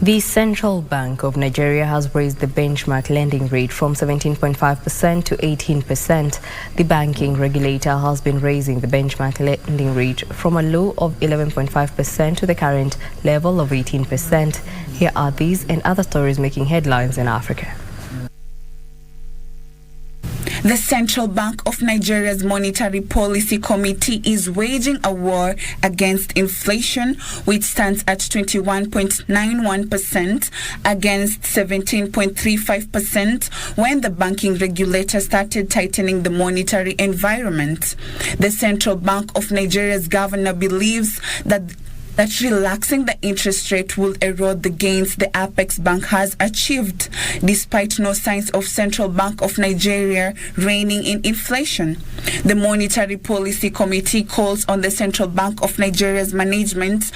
The Central Bank of Nigeria has raised the benchmark lending rate from 17.5% to 18%. The banking regulator has been raising the benchmark lending rate from a low of 11.5% to the current level of 18%. Here are these and other stories making headlines in Africa. The Central Bank of Nigeria's Monetary Policy Committee is waging a war against inflation, which stands at 21.91% against 17.35% when the banking regulator started tightening the monetary environment. The Central Bank of Nigeria's governor believes that relaxing the interest rate will erode the gains the Apex Bank has achieved, despite no signs of Central Bank of Nigeria reining in inflation. The Monetary Policy Committee calls on the Central Bank of Nigeria's management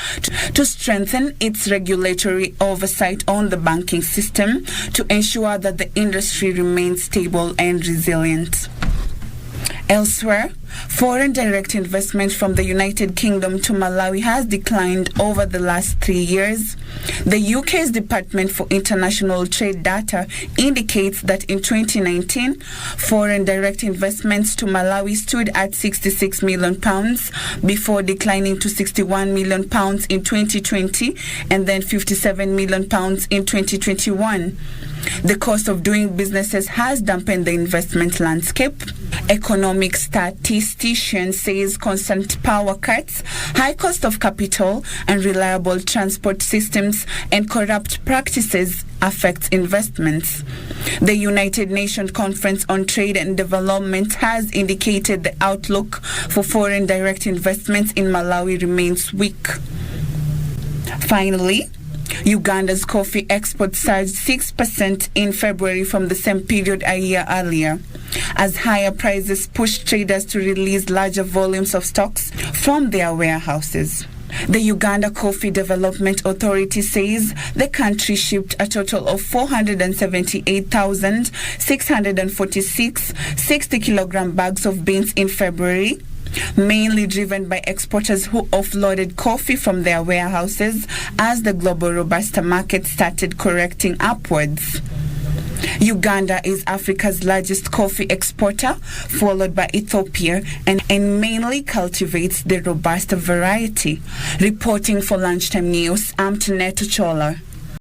to strengthen its regulatory oversight on the banking system to ensure that the industry remains stable and resilient. Elsewhere, foreign direct investment from the United Kingdom to Malawi has declined over the last 3 years. The UK's Department for International Trade data indicates that in 2019, foreign direct investments to Malawi stood at £66 million before declining to £61 million in 2020 and then £57 million in 2021. The cost of doing businesses has dampened the investment landscape. Economic statistician says constant power cuts, high cost of capital, unreliable transport systems, and corrupt practices affects investments. The United Nations Conference on Trade and Development has indicated the outlook for foreign direct investments in Malawi remains weak. Finally, Uganda's coffee exports surged 6% in February from the same period a year earlier, as higher prices pushed traders to release larger volumes of stocks from their warehouses. The Uganda Coffee Development Authority says the country shipped a total of 478,646 60-kilogram bags of beans in February, mainly driven by exporters who offloaded coffee from their warehouses as the global Robusta market started correcting upwards. Uganda is Africa's largest coffee exporter, followed by Ethiopia, and mainly cultivates the Robusta variety. Reporting for Lunchtime News, I'm Taneto Chola.